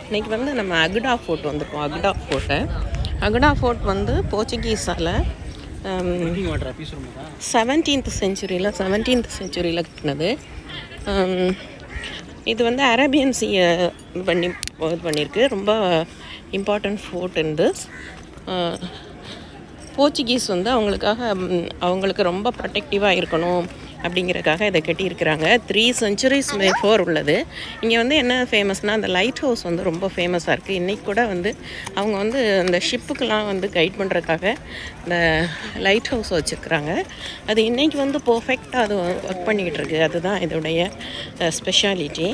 இன்னைக்கு வந்து நம்ம அகுடா ஃபோர்ட் வந்திருக்கோம். அகுடா ஃபோர்ட் வந்து போர்ச்சுகீஸால் 17th செஞ்சுரியில் கட்டினது. இது வந்து அரேபியன் சீயை இது பண்ணியிருக்கு. ரொம்ப important fort in this. Portuguese வந்து அவங்களுக்கு ரொம்ப ப்ரொடெக்டிவாக இருக்கணும் அப்படிங்கிறதுக்காக இதை கட்டியிருக்கிறாங்க. 3 centuries பிஃபோர் உள்ளது. இங்கே வந்து என்ன ஃபேமஸ்னால் அந்த லைட் ஹவுஸ் வந்து ரொம்ப ஃபேமஸாக இருக்குது. இன்றைக்கி கூட வந்து அவங்க வந்து அந்த ஷிப்புக்கெலாம் வந்து கைட் பண்ணுறதுக்காக இந்த லைட் ஹவுஸ் வச்சுருக்குறாங்க. அது இன்றைக்கி வந்து பர்ஃபெக்டாக அது ஒர்க் பண்ணிக்கிட்டு இருக்குது. அதுதான் இதோடைய ஸ்பெஷாலிட்டி.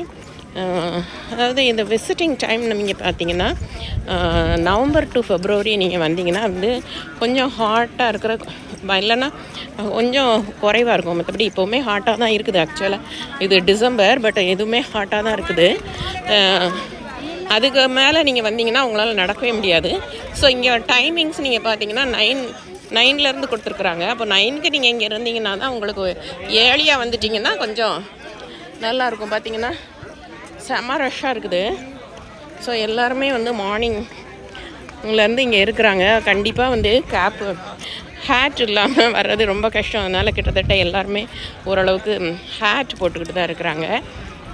அதாவது இந்த விசிட்டிங் டைம் நீங்கள் பார்த்தீங்கன்னா நவம்பர் டு ஃபெப்ரவரி நீங்கள் வந்தீங்கன்னா வந்து கொஞ்சம் ஹாட்டாக இருக்கிற, இல்லைன்னா கொஞ்சம் குறைவாக இருக்கும். மற்றபடி இப்போவுமே ஹாட்டாக தான் இருக்குது. ஆக்சுவலாக இது டிசம்பர், பட் எதுவுமே ஹாட்டாக தான் இருக்குது. அதுக்கு மேலே நீங்கள் வந்தீங்கன்னா உங்களால் நடக்கவே முடியாது. ஸோ இங்கே டைமிங்ஸ் நீங்கள் பார்த்தீங்கன்னா 9 கொடுத்துருக்குறாங்க. அப்போ 9க்கு நீங்கள் இங்கே இருந்தீங்கன்னா தான் உங்களுக்கு ஏர்லியாக வந்துட்டிங்கன்னா கொஞ்சம் நல்லாயிருக்கும். பார்த்தீங்கன்னா செம்ம ரஷ்ஷாக இருக்குது. ஸோ எல்லாருமே வந்து மார்னிங்லேருந்து இங்கே இருக்கிறாங்க. கண்டிப்பாக வந்து ஹேட் இல்லாமல் வர்றது ரொம்ப கஷ்டம். அதனால் கிட்டத்தட்ட எல்லாருமே ஓரளவுக்கு ஹேட் போட்டுக்கிட்டு தான் இருக்கிறாங்க.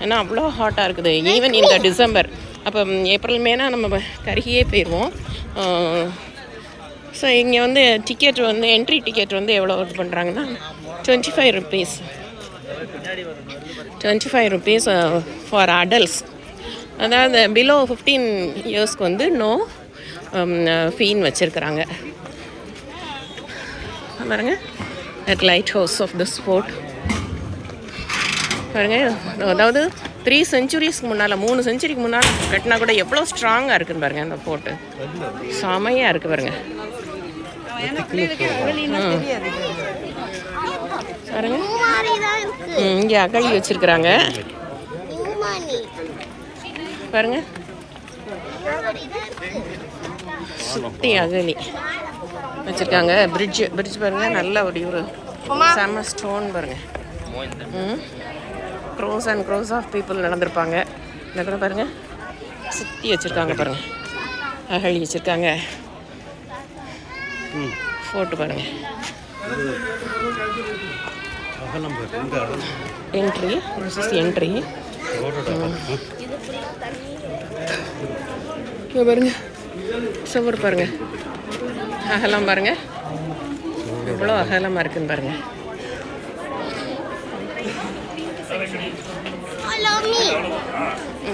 ஏன்னா அவ்வளோ ஹாட்டாக இருக்குது. ஈவன் இந்த டிசம்பர், அப்போ ஏப்ரல் மேனா நம்ம கருகியே போயிடுவோம். ஸோ இங்கே வந்து டிக்கெட் வந்து என்ட்ரி டிக்கெட் வந்து எவ்வளோ இது பண்ணுறாங்கன்னா 25 rupees. 25 rupees for adults. அதாவது பிலோ 15 இயர்ஸ்க்கு வந்து நோ ஃபீன் வச்சுருக்குறாங்க. பாருங்க, at lighthouse of this fort பாருங்கள். அதாவது 3 centuries முன்னால், 3 centuryக்கு முன்னால் கட்டினா கூட எவ்வளோ ஸ்ட்ராங்காக இருக்குன்னு பாருங்கள். அந்த ஃபோர்ட்டு செமையாக இருக்குது பாருங்கள். பாருங்க, இங்கே அகழி வச்சிருக்கிறாங்க பாருங்க. சுற்றி அகழி வச்சிருக்காங்க. பிரிட்ஜ் பாருங்க, நல்ல ஒரு செம ஸ்டோன் பாருங்க. க்ரோஸ் ஆஃப் பீப்புள் நடந்திருப்பாங்க. இந்த கூட பாருங்க, சுற்றி வச்சிருக்காங்க பாருங்க. அகழி வச்சிருக்காங்க. ஃபோர்ட்டு பாருங்க. என்ட்ரி, என்ட்ரி பாருங்க. சுவர் பாருங்க, அகலம் பாருங்க, எவ்வளோ அகலமாக இருக்குன்னு பாருங்க.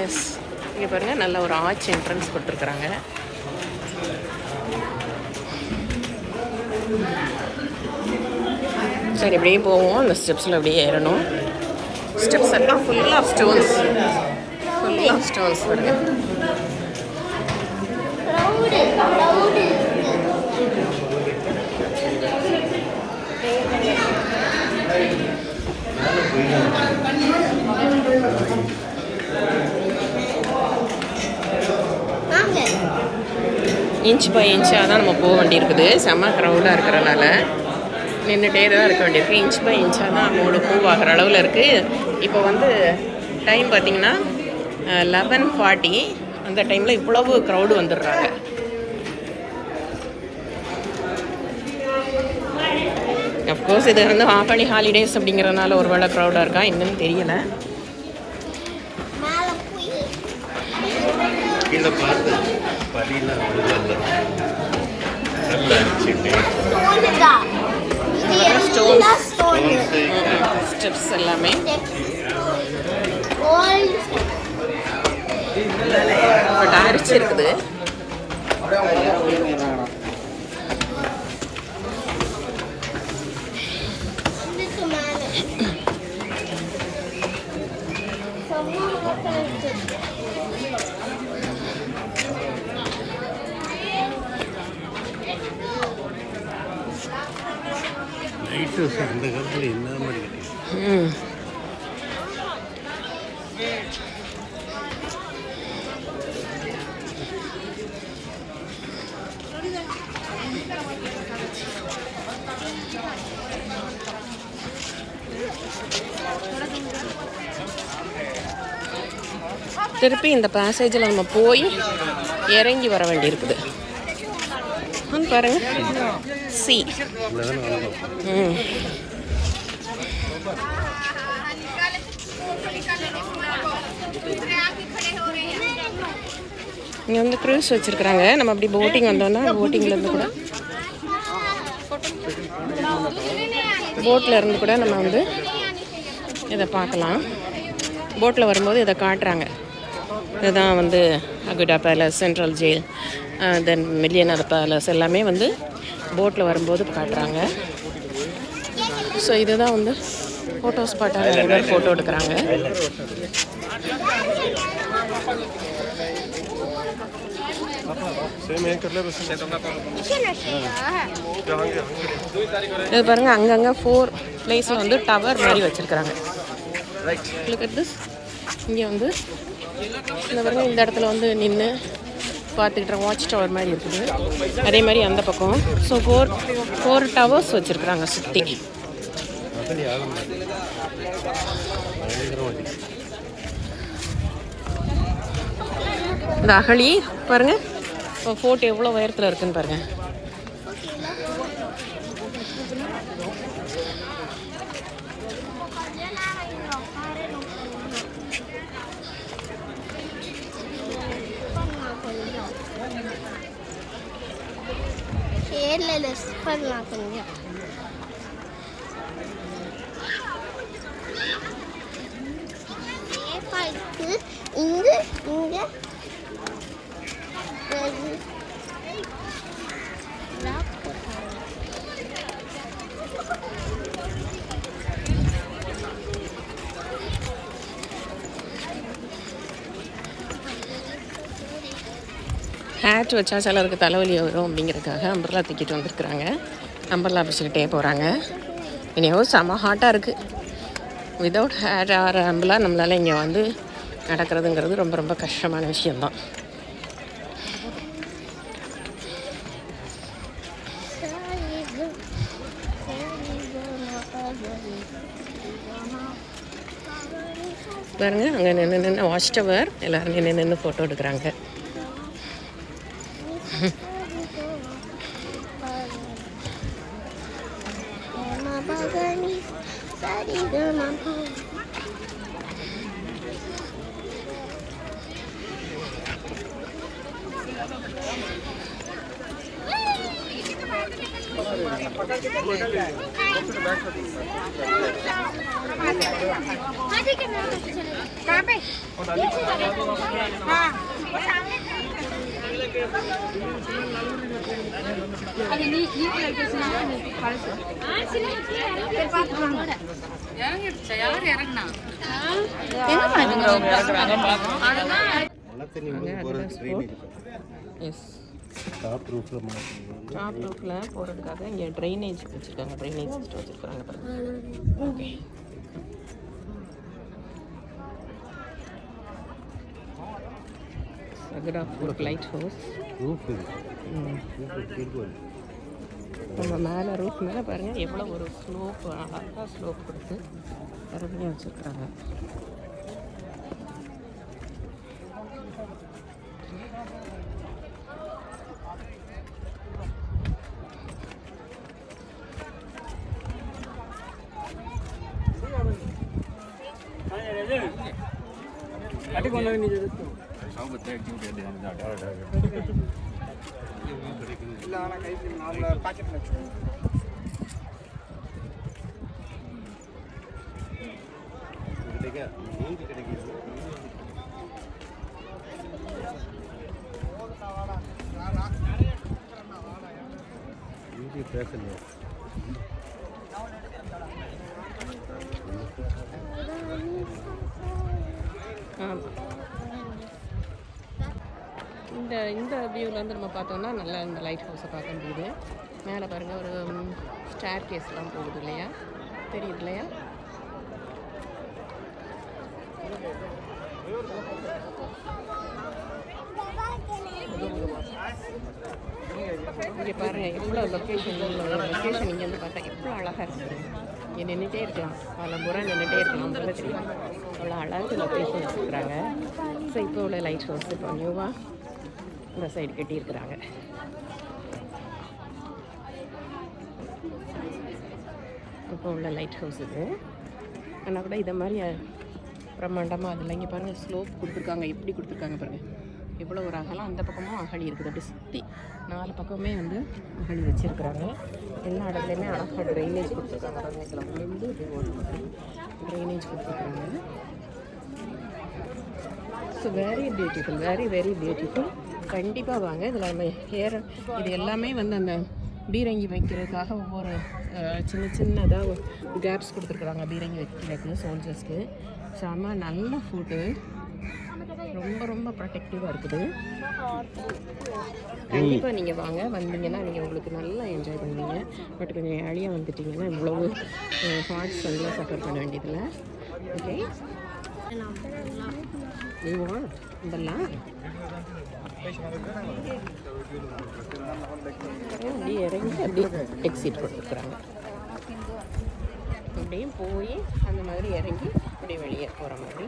எஸ், இங்கே பாருங்க, நல்ல ஒரு ஆர்ச் என்ட்ரன்ஸ் கொடுத்துருக்குறாங்க. சரி, இப்படியே போவோம். அந்த ஸ்டெப்ஸில் அப்படியே ஏறணும். ஸ்டெப்ஸ் எல்லாம் ஃபுல் ஆஃப் ஸ்டோன்ஸ் பாருங்க. இன்ச் பை இன்ச்சாக தான் நம்ம போக வேண்டியிருக்குது. செம்ம க்ரௌடாக இருக்கிறனால நின்றுட்டே தான் இருக்க வேண்டியிருக்கு. இன்ச் பை இன்ச்சாக தான் நம்மளோட மூவ் ஆகிற அளவில் இருக்குது. இப்போ வந்து டைம் பார்த்திங்கன்னா 11:40. அந்த டைமில் இவ்வளவு க்ரௌடு வந்துடுறாங்க. அஃப்கோர்ஸ் இது வந்து ஹாஃப் ஹாலிடேஸ் அப்படிங்கிறதுனால ஒரு வேளை க்ரௌடாக இருக்கா என்னன்னு தெரியலை. ஸ்டெப்ஸ் எல்லாமே அரிச்சு இருக்குது. அந்த காலத்தில் என்ன மாதிரி கட்டி திருப்பி இந்த பேசேஜில் நம்ம போய் இறங்கி வர வேண்டியிருக்குது. பாருங்க சி. இங்கே வந்து க்ரூஸ் வச்சுருக்குறாங்க. நம்ம அப்படி போட்டிங் வந்தோம்னா போட்டிங்லேருந்து கூட போட்டில் இருந்து கூட நம்ம வந்து இதை பார்க்கலாம். போட்டில் வரும்போது இதை காட்டுறாங்க. இதுதான் வந்து அகுடா பேலஸ், சென்ட்ரல் ஜெயில், தென் மில்லியனர் பேலஸ் எல்லாமே வந்து போட்டில் வரும்போது காட்டுறாங்க. ஸோ இதுதான் வந்து ஃபோட்டோ ஸ்பாட்டாக நிறைய பேர் ஃபோட்டோ எடுக்கிறாங்க. இது பாருங்க, அங்கங்கே 4 பிளேஸில் வந்து டவர் மாதிரி வச்சுருக்குறாங்க. இங்கே வந்து இந்த பாருங்க, இந்த இடத்துல வந்து நின்று பார்த்துக்கிட்ட வாட்ச் டவர் மாதிரி இருக்குது. அதே மாதிரி அந்த பக்கம் ஸோ 4 டவர்ஸ் வச்சுருக்குறாங்க சுற்றி. இந்த அகழி பாருங்கள், ஃபோர்ட் எவ்வளோ உயரத்தில் இருக்குன்னு பாருங்கள். ஹேட் வச்சா சிலருக்கு தலைவலி வரும் அப்படிங்கிறதுக்காக அம்பர்லா தூக்கிட்டு வந்துருக்குறாங்க. அம்பர்லா பிடிச்சிக்கிட்டே போகிறாங்க. இனியோ செம்ம ஹாட்டாக இருக்குது. வித்தவுட் ஹேட் ஆர் அம்பர்லா நம்மளால் இங்கே வந்து நடக்கிறதுங்கிறது ரொம்ப ரொம்ப கஷ்டமான விஷயந்தான். பாருங்க, அங்கே நின்று வாட்ச் டவர் எல்லோரும் நின்று ஃபோட்டோ எடுக்கிறாங்க. டாப் ரூஃபில் போகிறதுக்காக இங்கே ட்ரைனேஜ் வச்சுருக்காங்க. ட்ரைனேஜ் சிஸ்டம் வச்சுருக்காங்க பாருங்க. Okay, Aguada fort lighthouse. நம்ம மேலே ரூஃப் மேலே பாருங்கள் எவ்வளோ ஒரு ஸ்லோப், அழகாக ஸ்லோப் கொடுத்து அருமையாக வச்சுருக்குறாங்க. இந்த வியூவிலேருந்து நம்ம பார்த்தோம்னா நல்லா இந்த லைட் ஹவுஸை பார்க்க முடியுது. மேலே பாருங்கள், ஒரு ஸ்டேர் கேஸ்லாம் போகுது இல்லையா, தெரியுது இல்லையா? இங்கே பாருங்கள் எவ்வளோ லொக்கேஷன் இங்கேருந்து பார்த்தா எவ்வளோ அழகாக இருக்குது. இங்கே நின்றுட்டே இருக்கலாம், பல முறை நின்றுட்டே இருக்கலாம். தெரியும் அவ்வளோ அழகு லொக்கேஷன் வச்சுருக்குறாங்க. ஸோ இப்போ உள்ள லைட் ஹவுஸ் இப்போ நியூவாக இந்த சைடு கட்டியிருக்கிறாங்க. இப்போ உள்ள லைட் ஹவுஸ் இது. ஆனால் கூட இதை மாதிரி பிரம்மாண்டமாக அதில் இங்கே பாருங்கள் ஸ்லோப் கொடுத்துருக்காங்க. எப்படி கொடுத்துருக்காங்க பாருங்கள், இவ்வளோ ஒரு அகலம். அந்த பக்கமும் அகழி இருக்குது. அப்படி சுற்றி 4 பக்கமே வந்து அகழி வச்சுருக்குறாங்க. எல்லா இடத்துலையுமே அழகாக ட்ரைனேஜ் கொடுத்துருக்காங்க. பாருங்கள் வந்து ட்ரைனேஜ் கொடுத்துருக்குறாங்க. So very beautiful, very very beautiful. கண்டிப்பாக வாங்க. இதில் நம்ம இது எல்லாமே வந்து அந்த பீரங்கி வைக்கிறதுக்காக ஒவ்வொரு சின்ன சின்னதாக கேப்ஸ் கொடுத்துருக்குறாங்க பீரங்கி வைக்கிறதுக்கு சோல்ஜர்ஸ்க்கு. செம்ம நல்ல ஃபுட்டு, ரொம்ப ரொம்ப ப்ரொடெக்டிவாக இருக்குது. கண்டிப்பாக நீங்கள் வாங்க, வந்தீங்கன்னா நீங்கள் உங்களுக்கு நல்லா என்ஜாய் பண்ணுவீங்க. பட் கொஞ்சம் ஏழியாக வந்துட்டிங்கன்னா இவ்வளவு ஹார்ட்ஸ் எல்லாம் சஃபர் பண்ண வேண்டியதில்லை. ஓகே, இதெல்லாம் அப்படியே இறங்கி அப்படியே எக்ஸிட் கொடுத்துருக்குறாங்க. அப்படியே போய் அந்த மாதிரி இறங்கி அப்படியே வெளியே போகிற மாதிரி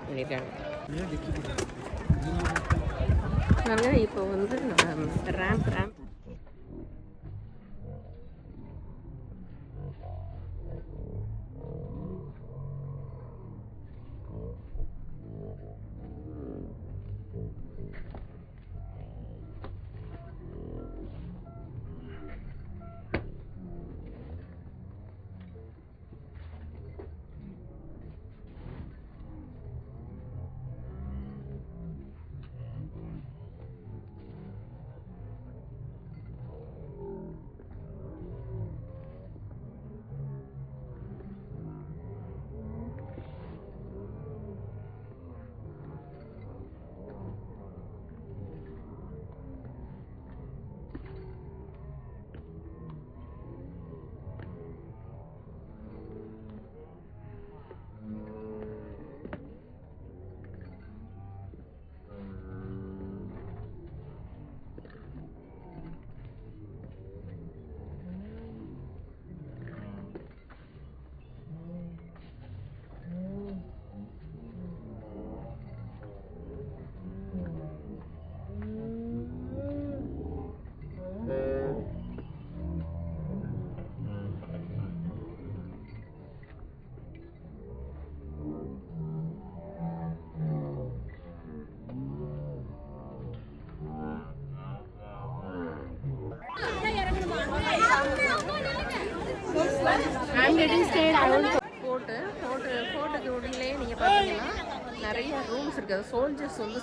பண்ணியிருக்காங்க. நாங்கள் இப்போ வந்து ரேம்ப் ஃபோர்ட்டுக்கு உள்ளே நீங்கள் பார்த்தீங்கன்னா நிறைய ரூம்ஸ் இருக்குது. சோல்ஜர்ஸ் வந்து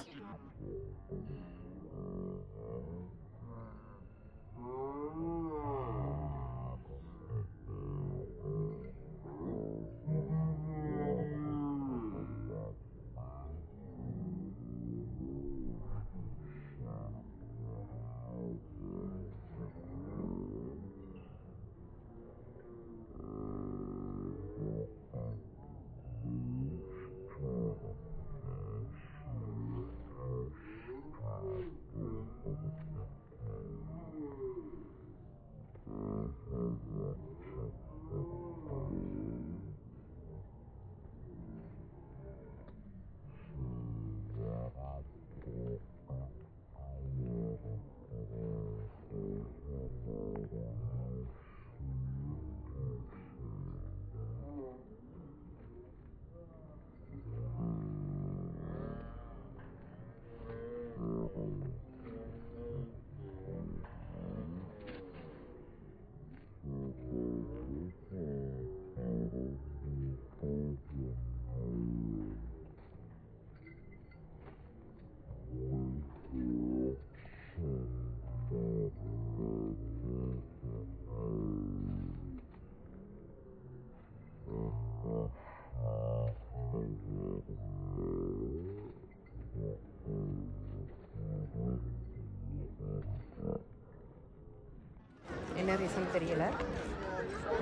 என்ன ரீசன் தெரியல.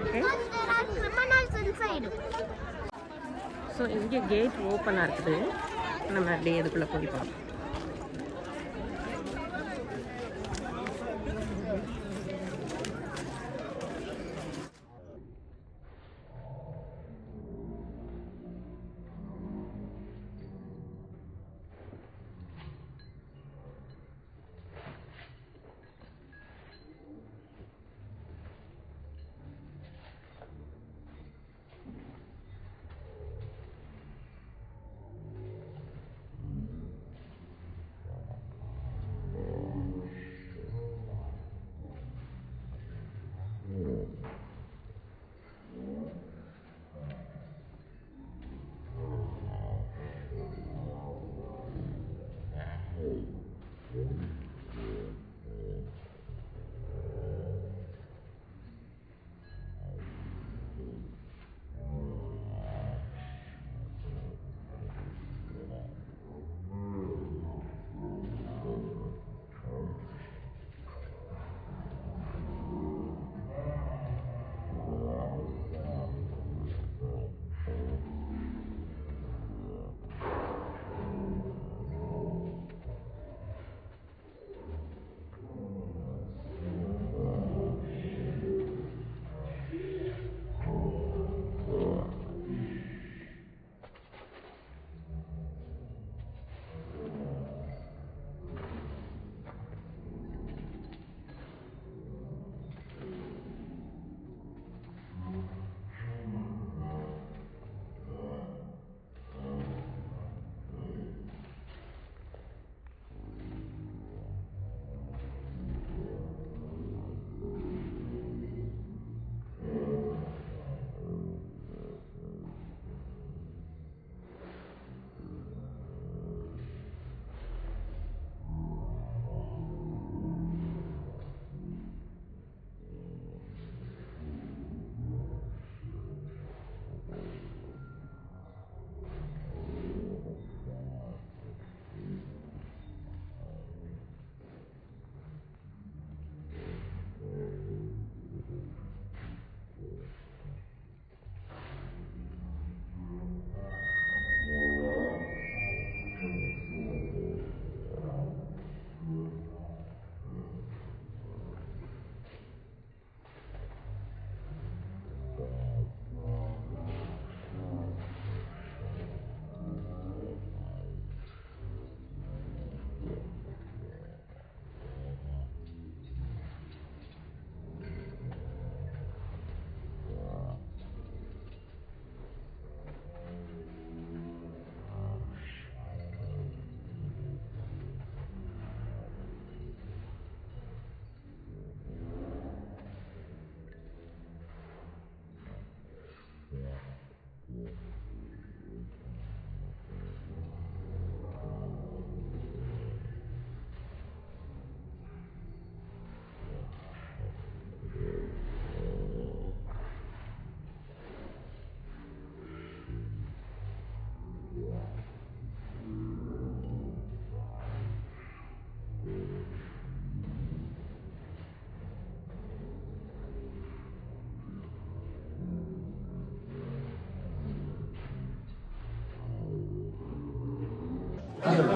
ஓகே, ஸோ இங்கே கேட் ஓப்பனாக இருக்குது. நம்ம அப்படியே இதுக்குள்ளே போய் பார்ப்போம்.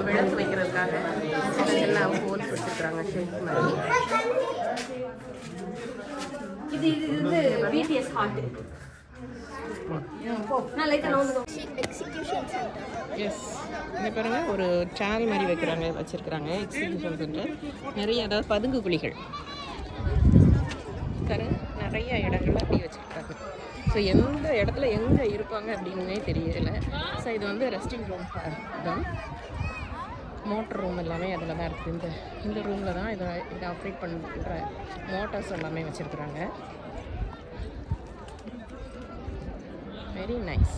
விளக்கு வைக்கிறதுக்காக சின்ன சின்ன ஹோல்ஸ் வச்சுருக்குறாங்க ஷெல்ஃப் மாதிரி. இது PDS hard execution centre. Yes, இங்கே பாருங்கள் ஒரு சேனல் மாதிரி வச்சுருக்குறாங்க எக்ஸிபிஷன் சென்டர். நிறைய அதாவது பதுங்கு குழிகள் நிறைய இடங்கள்ல அப்படி வச்சுருக்காங்க. ஸோ எந்த இடத்துல எங்கே இருப்பாங்க அப்படின்னே தெரியலை. ஸோ இது வந்து ரெஸ்டிங் ரூம் தான். மோட்டர் ரூம் எல்லாமே அதில் தான் இருக்குது. இந்த ரூமில் தான் இதை ஆப்ரேட் பண்ணுற மோட்டார்ஸ் எல்லாமே வச்சுருக்குறாங்க. Very nice.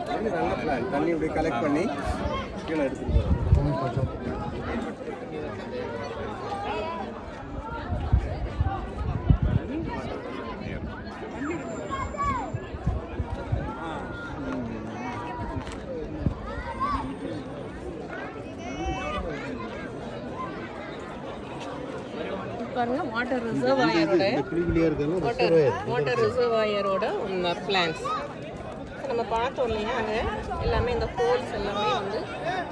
நல்ல பிளான். தண்ணி இப்படி கலெக்ட் பண்ணி கீழே எடுத்துட்டு போகிறோம். பாருங்க வாட்டர் ரிசர்வாயரோட பிளான்ஸ் நம்ம பார்த்தோம் இல்லையா. அங்கே எல்லாமே இந்த ஹோல்ஸ் எல்லாமே வந்து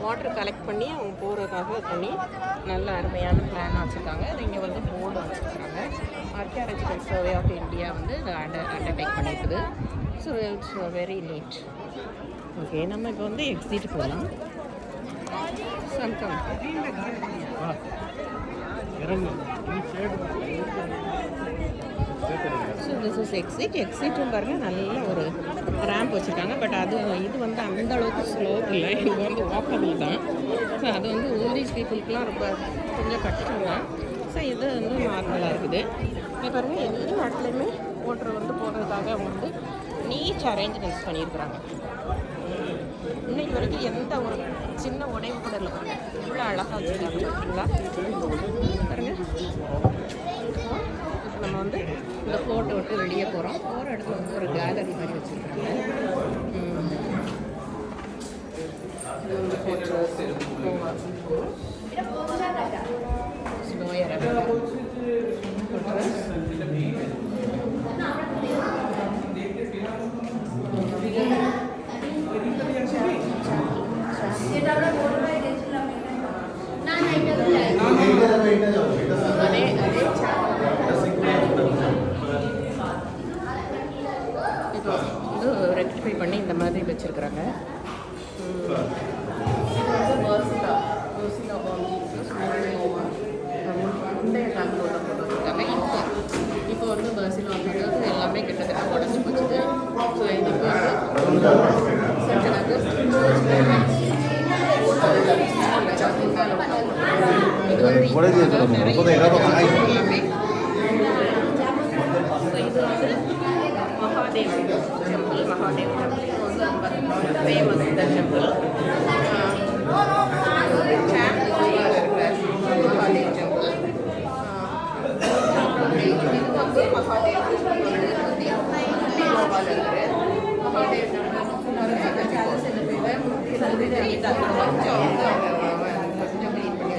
வாட்டர் கலெக்ட் பண்ணி அவங்க போகிறதுக்காக பண்ணி நல்ல அருமையான பிளான் வச்சுருக்காங்க. அது இங்கே வந்து போர்டு வச்சுருக்காங்க. ஆர்கியாலஜிக்கல் சர்வே ஆஃப் இந்தியா வந்து இதை அண்டர்டேக் பண்ணியிருக்குது. So it's very neat. Okay, நம்ம இப்போ வந்து எக்ஸிட் போகலாம். சம்கம் ஸோ திஸ் இஸ் எக்ஸிட்டும் பாருங்கள் நல்ல ஒரு ரேம்ப் வச்சுருக்காங்க. பட் இது வந்து அந்த அளவுக்கு ஸ்லோப் இல்லை. இது வந்து வாக்கபிள் தான். ஸோ அது வந்து ஓல்டேஜ் பீப்புளுக்குலாம் ரொம்ப கொஞ்சம் கஷ்டம் தான். ஸோ இது வந்து நார்மலாக இருக்குது. இப்போ பாருங்கள் எல்லா இடத்துலையுமே வாட்டர் வந்து போடுறதுக்காக அவங்க வந்து நீட் அரேஞ்ச்மெண்ட்ஸ் பண்ணியிருக்கிறாங்க. இன்னைக்கு வரைக்கும் எந்த ஒரு சின்ன உடைவு கூட இல்லை. பாருங்கள் எவ்வளோ அழகாக வச்சுருக்காங்க பார்த்தீங்களா. பாருங்கள் இப்போ நம்ம வந்து இந்த ஃபோட்டோ விட்டு வெளியே போகிறோம். போகிற இடத்துல வந்து ஒரு கேலரி மாதிரி வச்சுருக்காங்க. இது வந்து ஃபோட்டோஸ் ரெக்டிஃபை பண்ணி இந்த மாதிரி வச்சுருக்குறாங்க. முந்தைய காலத்தோட போட்டு வச்சுருக்காங்க. இப்போ வந்து பர்சிலோ அதாவது எல்லாமே கிட்டத்தட்ட உடஞ்சி போச்சுது. ஸோ இதுக்கு இது வந்து நிறைய எல்லாமே. இது வந்து மகாதேவ் டெம்பிள். மகாதேவ் டெம்பிள் இது வந்து ரொம்ப ஃபேமஸ் இந்த டெம்பிள். மகாதேவ் டெம்பிள் இது வந்து மகாதேவ் கோபால் இருக்குது. மகாதேவ் டெம்பிள் கொஞ்சம் க்ளீன் பண்ணி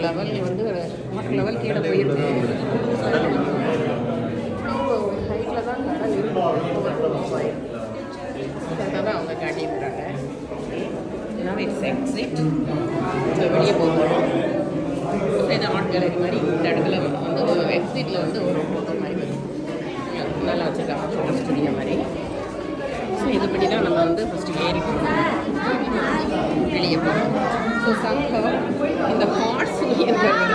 லெவல் வந்து லெவல் கீழே போயிருக்கு. ஹைட்டில் தான் கடல் இருக்கு. அதனால அவங்க காட்டியிருக்கிறாங்க. நான் எக்ஸிட் வெளியே போகிறோம். இது ஆர்ட் கேலரி மாதிரி இந்த இடத்துல வந்து எக்ஸிட்டில் வந்து ஒரு ஃபோட்டோ மாதிரி நல்லா வச்சுருக்காங்க. ஃபோட்டோ ஸ்டுடியோ மாதிரி. ஸோ இதுபடி தான் நம்ம வந்து ஃபஸ்ட்டு ஏறி வெளியே போகிறோம். ஸோ சங்கம் இந்த ஹார்ட்ஸ் இருக்கிறது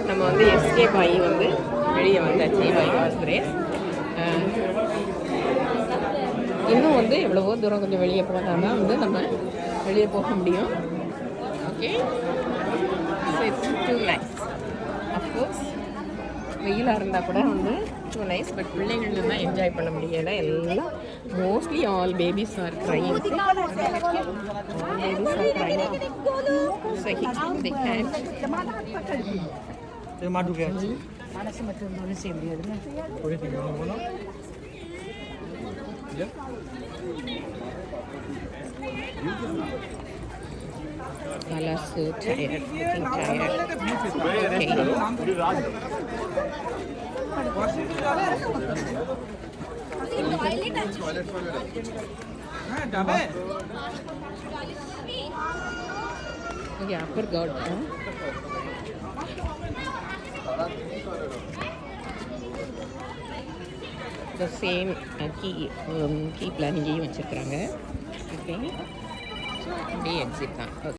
நம்ம வந்து எஸ்கேப் ஆகி வந்து வெளியே வந்தாச்சு பை காட்ஸ் கிரேஸ். இன்னும் வந்து எவ்வளவோ தூரம் கொஞ்சம் வெளியே போனால் தான் வந்து நம்ம வெளியே போக முடியும். Okay, so it's too nice. Of course வெயிலாக இருந்தால் கூட வந்து ஸோ நைஸ். பட் பிள்ளைங்களுக்கு தான் என்ஜாய் பண்ண முடியலை. எல்லாம் mostly all babies are crying. All babies are crying. So they can't. மனசு மட்டும் ஒன்றும் செய்ய முடியாதுல்ல. Lala so tired, looking tired. Okay. Yeah, upper god. The same key plan இங்கேயும் வச்சிருக்காங்க. Okay. அப்படியே எக்ஸிட் தான்.